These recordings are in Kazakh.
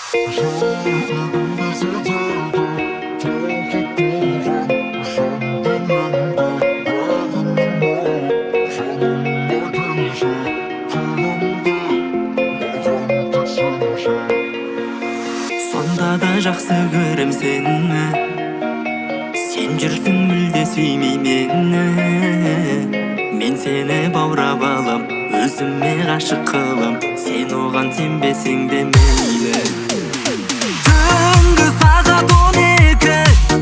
Sonda da жақсы көрем сені, сен жүрсің мүлде сүймей мені. Мен сені баурап алам, өзіме ғашық қылам, сен оған сенбесең де мейлі. Түнгі сағат 12,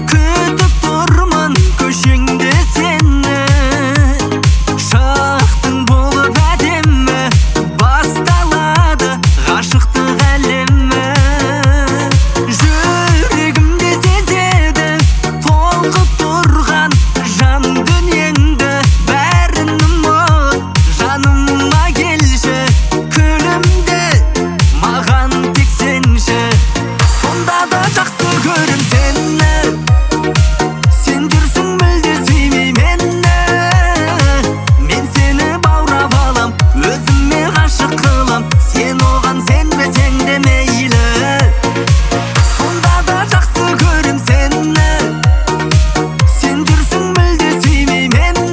күтіп тұрмын көшеңде сені. Шықтың болып әдемі, басталады ғашықтық әлемі. Жүрегімде сезеді толқып тұрған жан дүниеңді. Бәрін ұмыт, жаныма келші, күлімде маған тек сенші. Сонда да жақсы көрем сені, сен жүрсің мүлде сүймей мені. Мен сені баурап алам, өзіме ғашық қылам, сен оған сенбесең де мейлі. Сонда да жақсы көрем сені, сен жүрсің мүлде сүймей мені.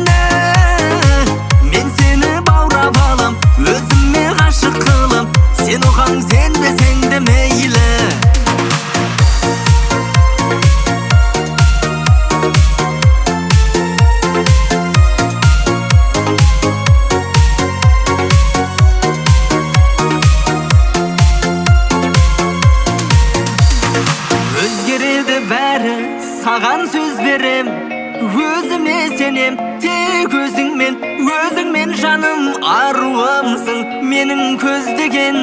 Мен сені баурап алам, өзіме ғашық қылам, сен оған сенбесең де мейлі. Өзгереді бәрі, саған сөз берем, өзіме сенем, тек өзіңмен жаным аруымсың. Менің көздеген,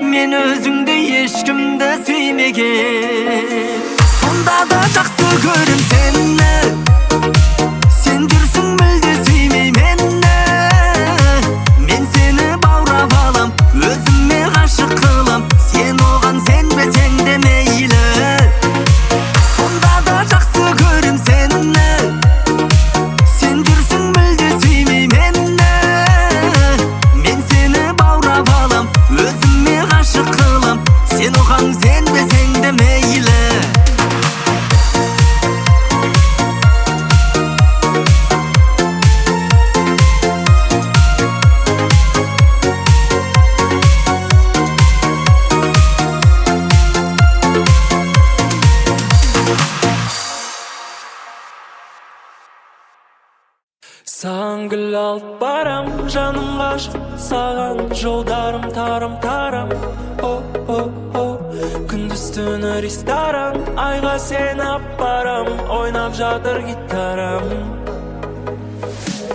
мен өзіңді ешкімді сүймеген. Сонда да жақсы көрем сені, сен жүрсің мүлде сүймей мені. Мен сені баурап алам, өзіме ғашық қылам, сен оған сенбесең де мейлі. Сонда да жақсы көрем сені, сен жүрсің мүлде сүймей мені. Мен сені баурап алам, өзіме ғашық қылам, сен оған сенбесең де мейлі. Саған гүл алып барам, жаным ғашық, саған жолдарым тарам-тарам. О, күндіз түні ресторан, айға сен апарам, ойнап жатыр гитарам.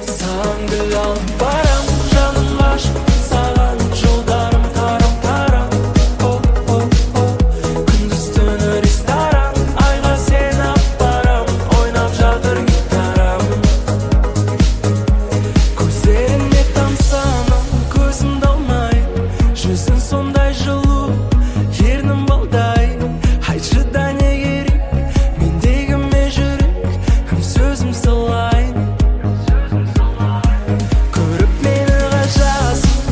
Саған гүл алып барам, жаным ғашық, саған жолдарым тарам-тарам. О, күндіз түні ресторан, айға сен апарам, ойнап жатыр гитарам. Көздеріңе тамсанам, көзімді алмай, жүзің сондай жылу, ернің балдай. Айтшы да не керек, мендегі ме жүрек, сөзім салайын. Көріп мені ғажасың,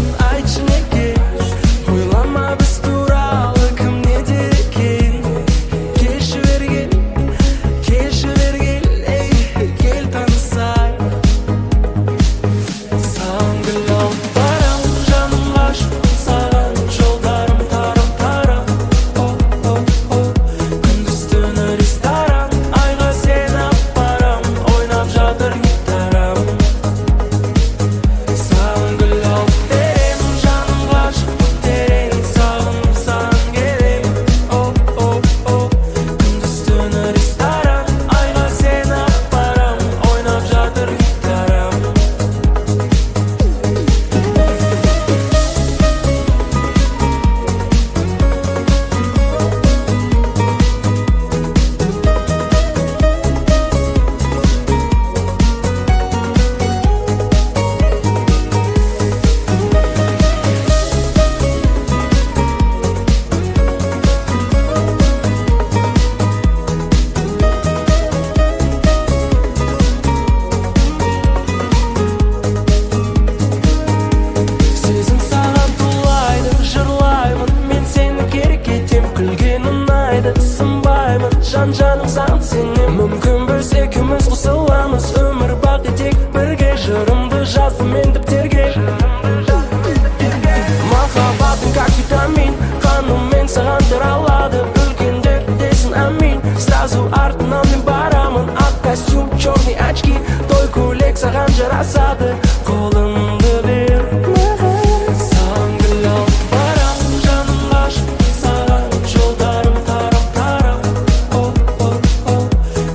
Ладып күлгенде десін амин. Сразу артынан мен барамын. Ақ костюм, черный очки, той көйлек саған жарасады. Қолыңды бер маған, саған гүл алып барам. Жаным ғашық саған, жолдарым тарам-тарам.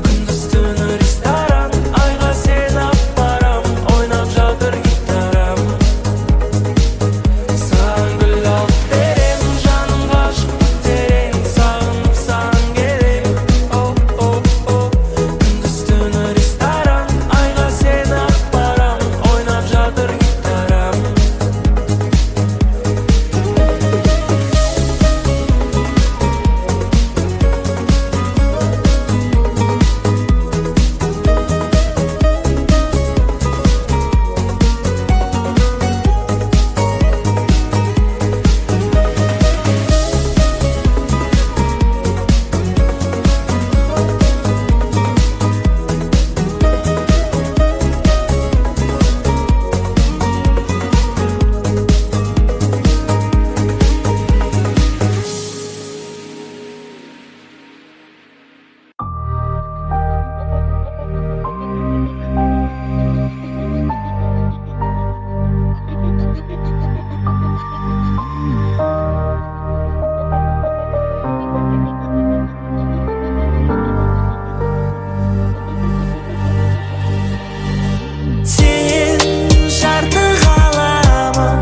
Күндіз түні ресторан, айға сен алып барам. Ойнап жатыр гитарам. Саған гүл алып берем, жаным ғашық терең. Сағынып саған келем. Күндіз түні ресторан, айға сен алып барам. Ойнап жатыр гитарам. Sen жарты ғаламым,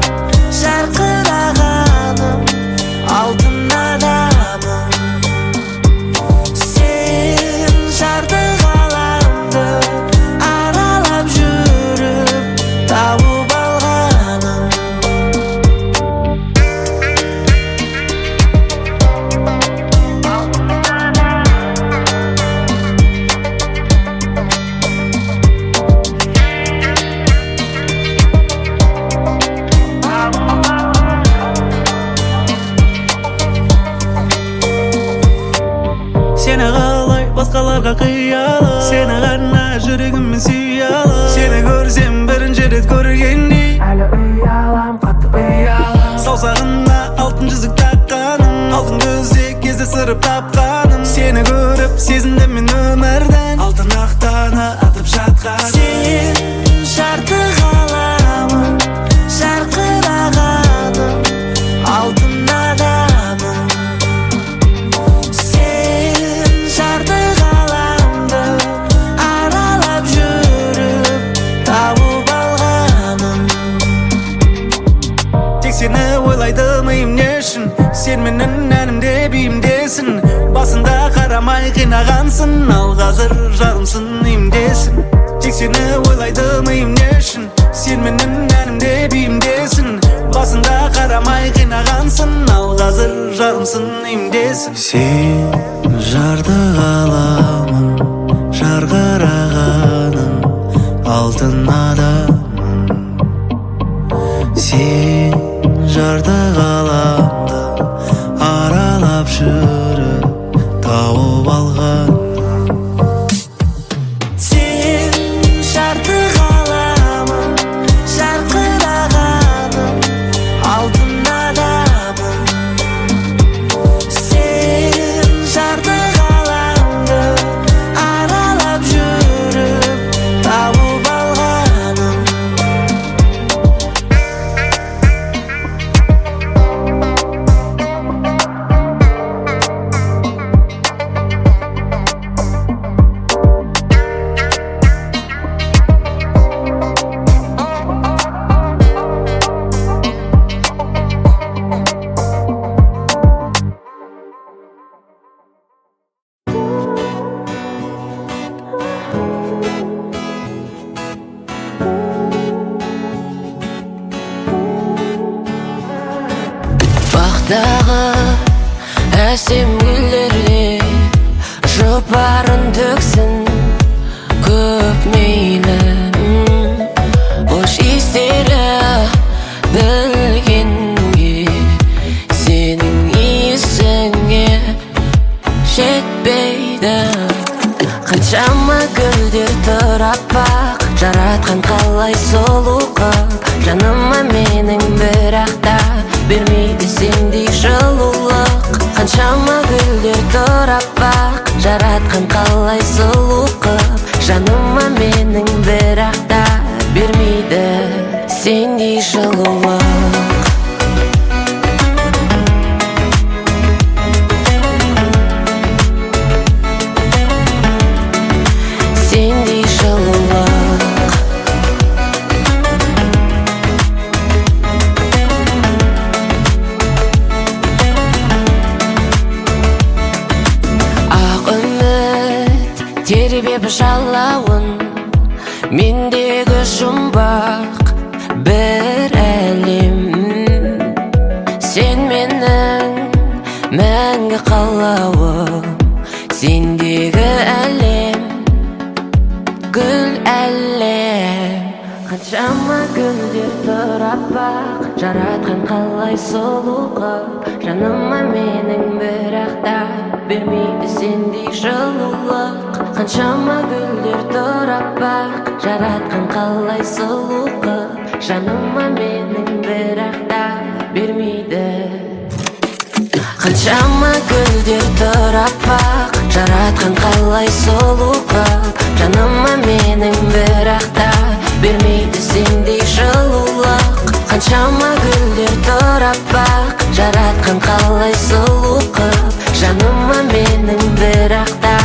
жарқырағаным, алтын адамым. Sen жарты ғаламды аралап жүріп тауып алғаным. Seni қалай басқаларға қиялы, сені ғана жүрегіммен сүйялы. Сені көрсем бірінші рет көргендей, Әлі ұялам, қатты ұялам. саусағына алтын жүзік таққаным, алтын көздек кезде сырып тапқаным. Сені көріп сезіндім мен өмірден, алтын ақтаны атып жатқаным. Sen жарты ғаламым, жарқырағаным, алтын адамым. Sen жарты ғаламды аралап жүріп тауып алғаным. Тек сені ойлайды миым не үшін, сен менің әнімде биімдесің. Басында қарамай қинағансың, ал қазір жарымсың имдесің. Тек сені ойлайды миым не үшін, сен менің әнімде биімдесің. Басында қарамай қинағансың, ал қазір жарымсың имдесің. Сен жарты ғаламым, жарқырағаным, алтын адамым. Сен жарты ғаламды аралап жүріп тауып алған. Sen жарты ғаламым, жарқырағаным, алтын адамым. Sen жарты ғаламды аралап жүріп тауып алғаным. Бақтағы әсем гүлдерде жұпарын төксін көп мейлі. Хош иістері білгенге, сенің иісіңе жетпейді. Қаншама гүлдер тұрап бақ, жаратқан қалай сұлу қып. Жаныма менің бірақ та бермейді сендей жылулық. Қаншама гүл тербеп жалауын мендегі жұмбақ бір әлем. Сен менің мәңгі қалауым, сендегі әлем гүл әлем. Қаншама гүлдер тұр аппақ, жаратқан қалай сұлу қып. Жаныма менің бірақ та бермейді сендей жылулық. Қаншама гүлдер тұр аппақ, жаратқан қалай сұлу қып. Жаныма менің бірақ та бермейді. Қаншама гүлдер тұр аппақ, жаратқан қалай сұлу қып. Жаныма менің бірақ та бермейді сендей жылулық. Қаншама гүлдер тұр аппақ, жаратқан қалай сұлу қып. Жаныма менің бірақ та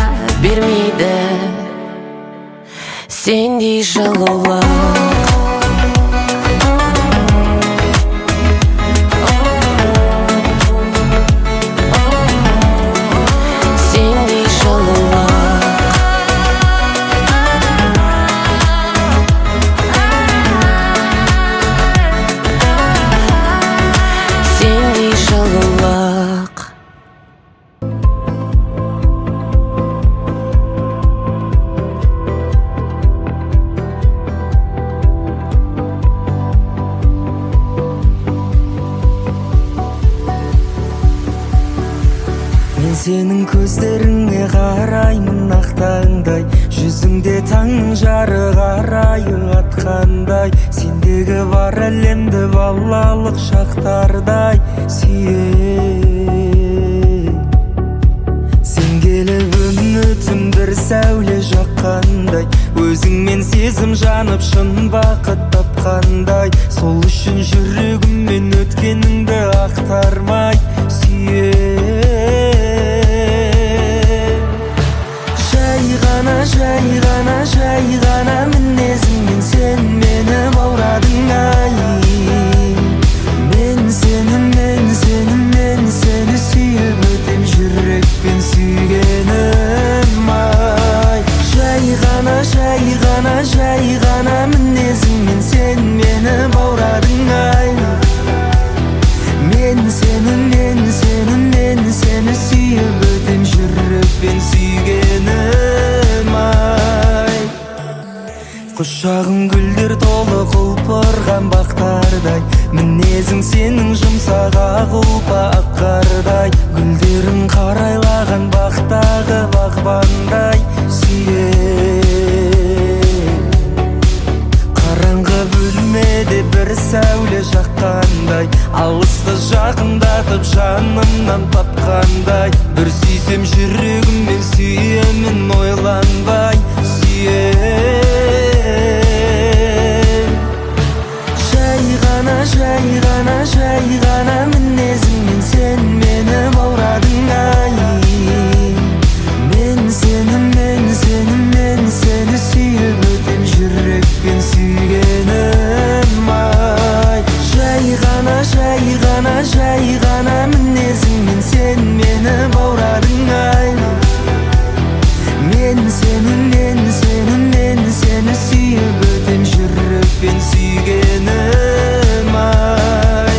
бермейді сендей жылулық. Сенің көздеріңе қараймын ақтаңдай, жүзіңде таңның жарық арайы атқандай. Сендегі бар әлемді балалық шақтардай сүйем. Сен келіп үмітім бір сәуле жаққандай, өзіңмен сезім жанып шын бақыт тапқандай. Сол үшін жүрегіммен өткеніңді ақтармай сүйем. Жай ғана мінезіңмен сен мені баурадың ай. Мен сені сүйіп өтем жүрекпен сүйгенім ай. Жай ғана мінезіңмен сен мені баурадың ай. Мен сені сүйіп өтем жүрекпен сүйгенім ай. Құшағың гүлдер толы құлпырған бақтардай, мінезің сенің жұмсақ ақ ұлпа ақ қардай. Гүлдерің қарайлаған бақтағы бағбандай сүйем. Қараңғы бөлмеде бір сәуле жаққандай, алысты жақындатып жанымнан тапқандай. Бір сүйсем жүрегіммен сүйемін ойланбай сүйем. Жай ғана мінезіңмен сен мені баурадың ай. Мен сені сүйіп өтем жүрекпен сүйгенім ай. Жай ғана мінезіңмен сен мені баурадың ай. Мен сені сүйіп өтем жүрекпен сүйгенім ай.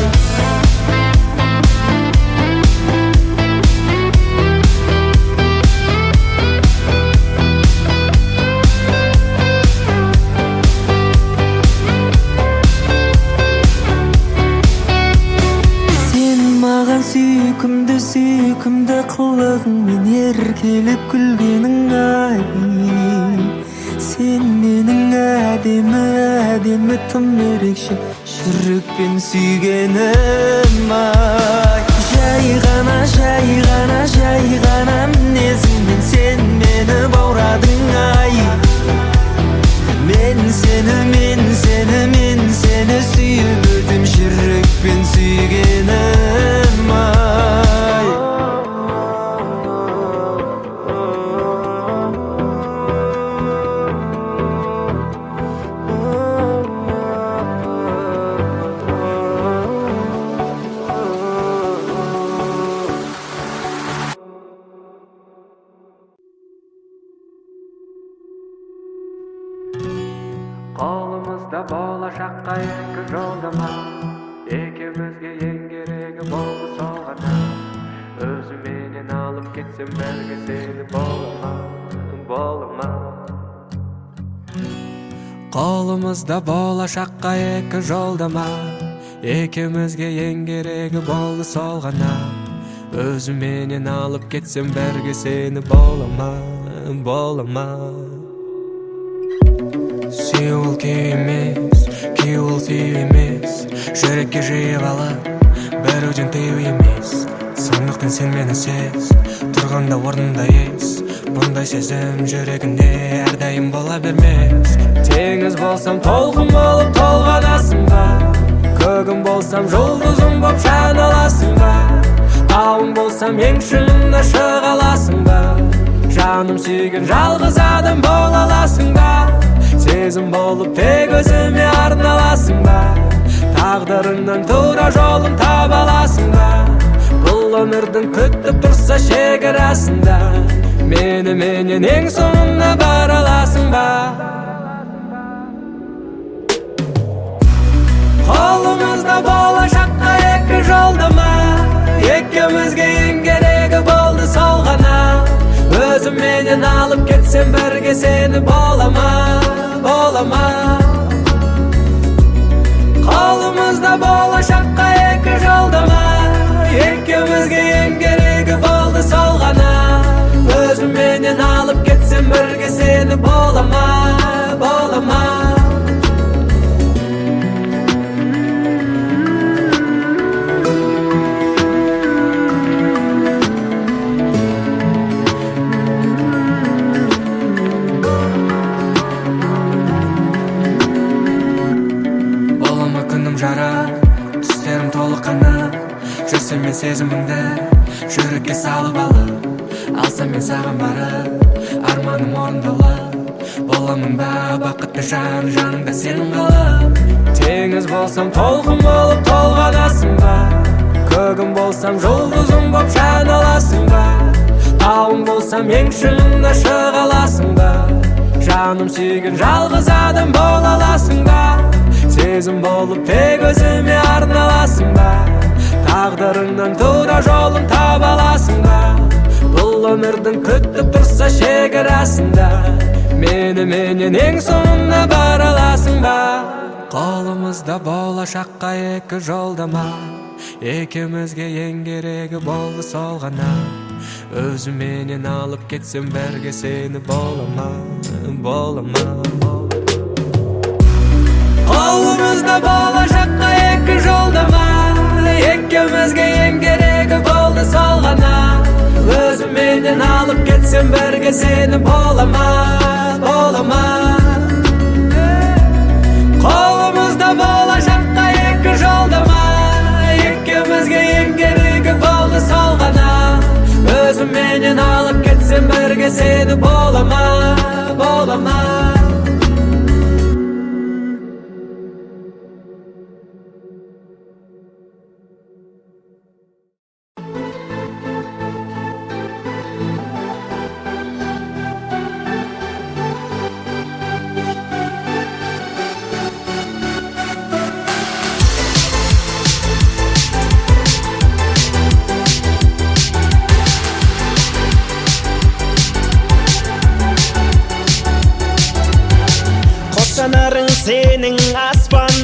Сен маған сүйкімді қылығыңмен еркелеп күлгенің ай. Сен менің әдемі тым ерекше жүрекпен сүйгенім ай. Жай ғана мінезіңмен сен мені баурадың ай. Мен сені сүйіп өтем жүрекпен сүйгенім ай. болашаққа екі жолдама екеумізге ең керегі болды сол ғана өзіменен алып кетсем бәрге сені бола ма қолымызда болашаққа екі жолдама екеумізге ең керегі болды сол ғана өзіменен алып кетсем бәрге сені бола ма Сүйу ол күй емес, күй ол сүйу емес жүрекке жиып алып бәруден тыю емес сондықтан сен мені сез тұрғанда орнында ес бұндай сезім жүрегінде әрдайым бола бермес теңіз болсам толқын болып толғанасың ба көгім болсам жұлдызым боп жан аласың ба тауың болсам ең шыңына шыға аласың ба жаным сүйген жалғыз адам бола аласың ба сезім болып тек өзіме арналасың ба тағдырыңнан тура жолын таба аласың ба бұл өмірдің күтіп тұрса шекарасында меніменен ең соңына бара аласың ба қолымызда болашаққа екі жолдама екеумізге ең керегі болды сол ғана өзіменен алып кетсем бірге сені бола ма қолымызда болашаққа екі жолдама екеумізге ең керегі болды сол ғана өзіменен алып кетсем бірге сені бола ма түстерім толы қанып жүрсем мен сезіміңді жүрекке салып алып алсам мен саған барып арманым орындалып боламын ба бақытты жан жаныңда сенің қалып теңіз болсам толқын болып толғанасың ба көгім болсам жұлдызым боп жан аласың ба тауың болсам ең шыңына шыға аласың ба жаным сүйген жалғыз адам бола аласың ба сезім болып тек өзіме арналасың ба тағдырыңнан тура жолын таба аласың ба бұл өмірдің күтіп тұрса шекарасында меніменен ең соңына бара аласың ба қолымызда болашаққа екі жолдама екеумізге ең керегі болды сол ғана өзіменен алып кетсем бірге сені бола ма қолымызда болашаққа екі жолдама екеумізге ең керегі болды сол ғана өзіменен алып кетсем бірге сені бола ма қолымызда болашаққа екі жолдама екеумізге ең керегі болды сол ғана өзіменен алып кетсем бірге сені бола ма Жанарың сенің аспан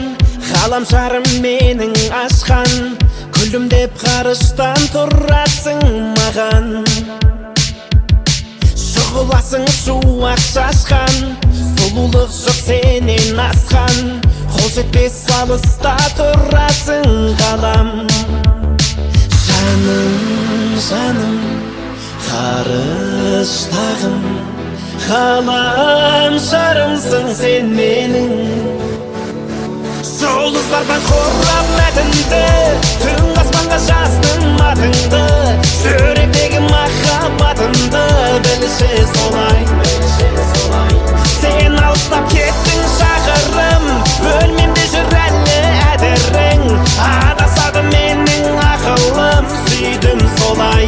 ғаламшарым менің ашқан күлімдеп ғарыштан тұрасың маған шұғыласың шуақ шашқан сұлулық жоқ сенен асқан қол жетпес алыста тұрасың ғалам жаным ғарыштағым ғаламшарымсың сен менің жұлдыздардан қорғап мәтінді түн аспанға жаздым атыңды жүректегі махаббатымды білші солай сен алыстап кеттің шақырым бөлмемде жүр әлі әдірің адасады менің ақылым сүйдім солай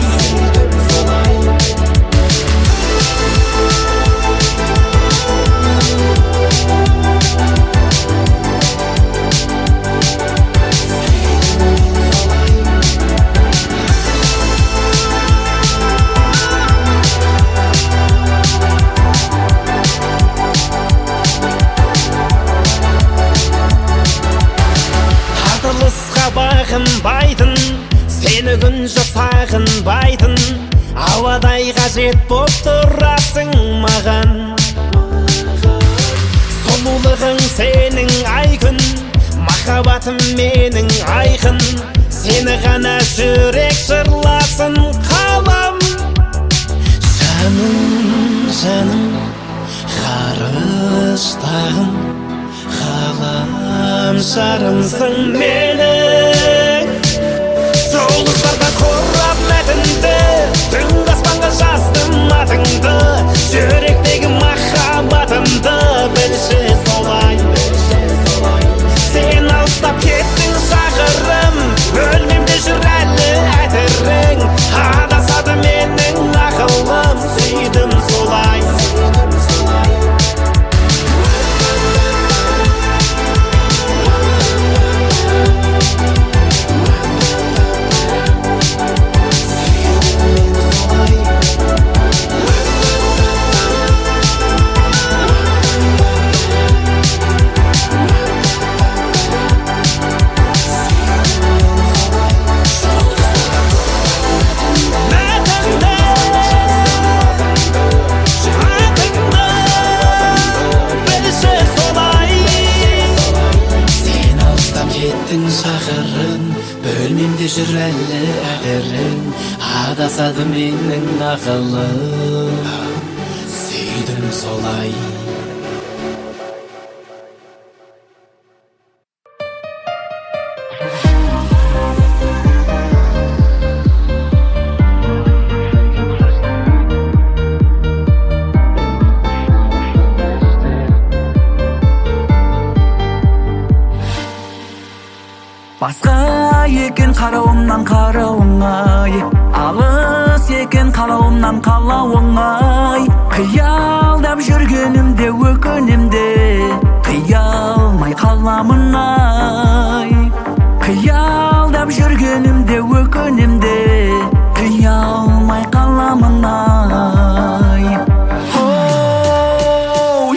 тынбайтын ауадай қажет боп тұрасың маған сұлулығың сенің айкүн махаббатым менің айқын сені ғана жүрек жырласын қалам жаным қарыштағым ғаламшарымсың менің жұлдыздарда қорап мәтінді түнгі аспанға жаздым атыңды жүректегі махаббатымды білші солай сен алыстап кеттің шақырым бөлмемде жүр әлі әтірің адасады менің ақылым сүйдім солай шақырым бөлмемде жүр әлі әдірің адасады менің ақылым сүйдім солай Басқа екен қарауымнан қарауыңай алыс екен қалауымнан қалауыңай қиялдап жүргенімде өкінемде қиялмай қаламын ай қиялдап жүргенімде өкінемде қиялмай қаламын ай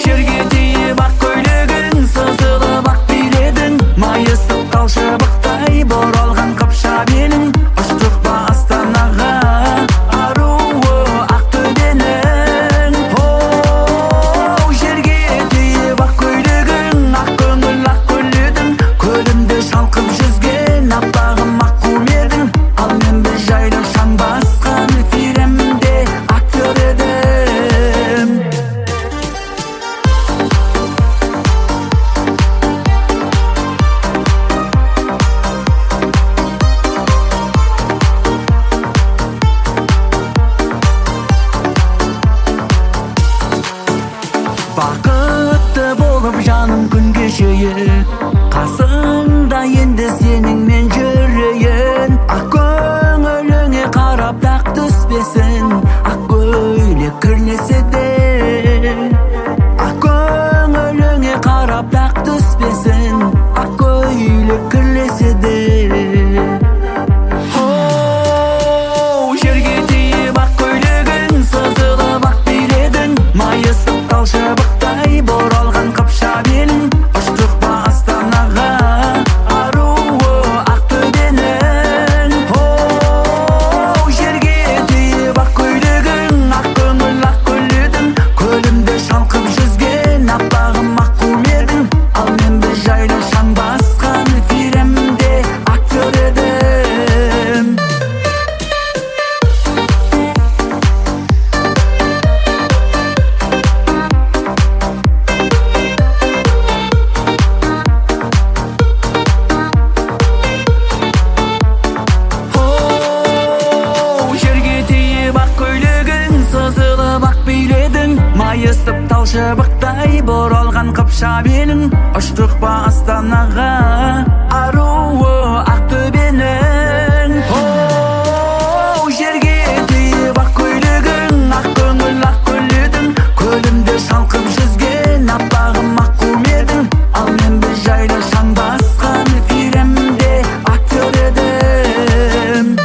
жерге тиіп ақ көйлегің сызылып ақ биледің майысып қалшы боралған қапша белің ұштық па астанаға аруы ақтөбенің жерге тиіп ақ көйлегің ақ көңіл ақ көйледің көлімде шалқып жүзген аппағым ақ қум едің ал мен бір жайлы шаң басқан фильмде актер едім бақытты болып жаным күн кешейін қасыңда енді сенің мен жүрейін ақ көңіліңе қарап дақ түспесін ақ көйлек кірлесе де ақ көңіліңе қарап дақ түспесін ақ көйлек кірлесе де жерге тиіп ақ көйлегің сызылып ақ биледің майысып қалшы боралған қапша белің ұштық па астанаға аруы ақтөбенің жерге тиіп ақ көйлегің ақ көңіл ақ көйледің көлімде шалқып жүзген аппағым ақ қум едің ал мен бір жайлы шаң басқан фильмде актер едім майысып тал шыбықтай боралған қапша белің ұштық па астанаға аруы ақтөбенің жерге тиіп ақ көйлегің ақ көңіл ақ көйледің көлімде шалқып жүзген аппағым ақ қум едің ал мен бір жайлы шаң басқан фильмде актер едім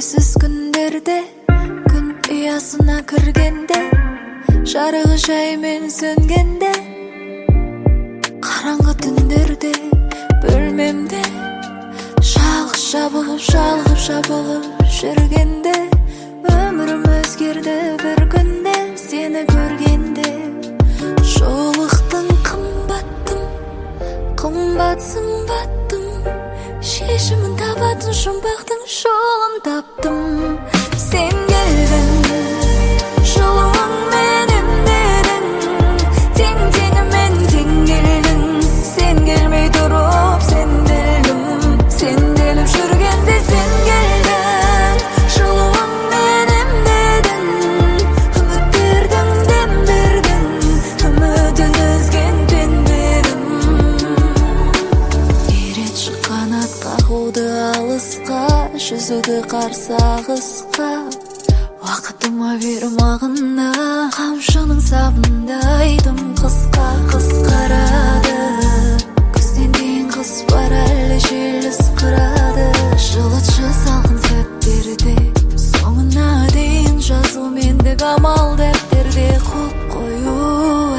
Күнсіз күндерде, күн ұясына кіргенде, жарығы жаймен сөнгенде, қараңғы түндерде, бөлмемде жалғыз жабығып жүргенде, өмірім өзгерді бір күнде сені көргенде. Жолықтың қымбат сымбаттым, шешімін табатын жұмбақтың жолын таптым. Сен келдің, жылуыңмен емделдің, тең-теңімен тең келдің. Сен келмей тұрып сенделіп жүргенде сен келдің, жылуыңмен емделдің, үміт бердің, дем бердің, үмітін үзген пендедім. Үйретші қанат қағуды алысқа, жүзуді қарсы ағысқа, уақытыма берім ағына, қамшының сабындайдым қысқа қысқарады. Күзден кейін қыс бар әлі жел ысқырады. Жылытшы салқын сәттерде, соңына дейін жазу мендік амал дәптерде. Қою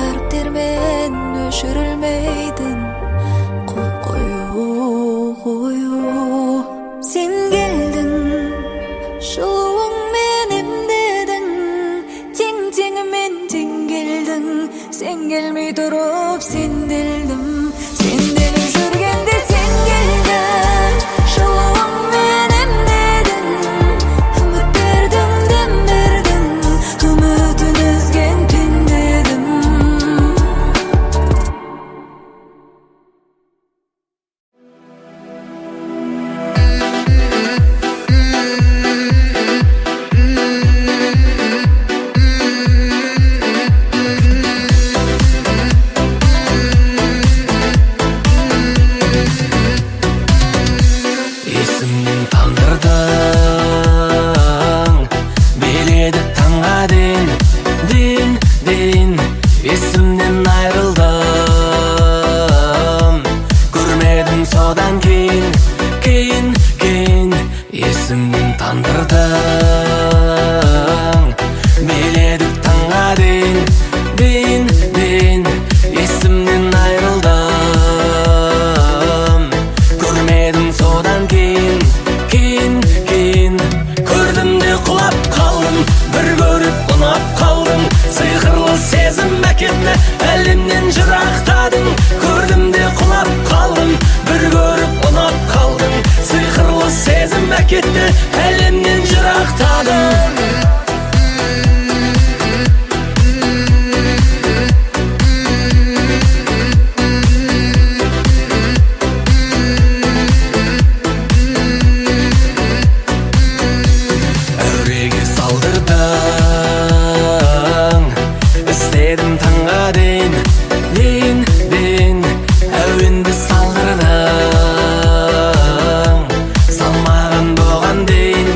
әріптермен өшірілмейтін қою. Сен келдің, жылуыңмен емделдің, тең-теңімен тең келдің. Сен келмей тұрып сенделіп жүргенде сен келдің, жылуыңмен емделдің, үміт бердің, дем бердің, үмітін үзген пендедім. Есімнен тандырдың, беледі таңға дейін, есімнен айрылдым, көрмедім содан кейін. Есімнен тандырдың, беледі таңға дейін, есімнен айрылдым, көрмедім содан кейін. Көрдім де құлап қалдым, бір көріп ұнап қалдым, сиқырлы сезім әкетті, әлемнен жырақтадың. Көрдім де құлап қалдым, бір көріп ұнап қалдым, сиқырлы сезім әкетті, әлемнен жырақтадың. Әуреге салдырдың, істедім таңға дейін, әуенді салдырдың, салмаған болған дейін.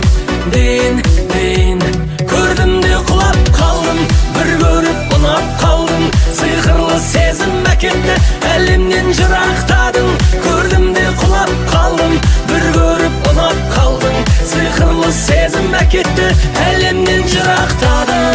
Көрдім де құлап қалдым, бір көріп ұнап қалдым, сиқырлы сезім әкетті, әлемнен жырақтадың. Көрдім де құлап қалдым, бір көріп ұнап қалдым, сиқырлы сезім әкетті, әлемнен жырақтадың.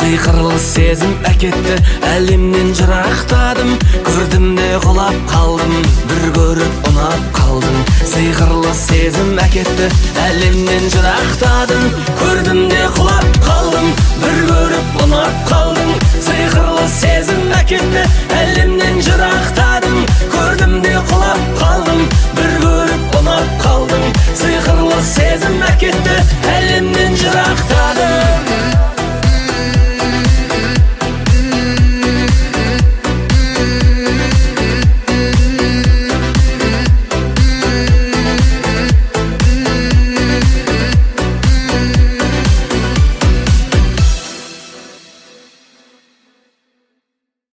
Сиқырлы сезім әкетті, әлемнен жырақтадым. Көрдім де құлап қалдым, бір көріп ұнап қалдым, сиқырлы сезім әкетті, әлемнен жырақтадым. Көрдім де құлап қалдым, бір көріп ұнап қалдым, сиқырлы сезім әкетті, әлемнен жырақтадым.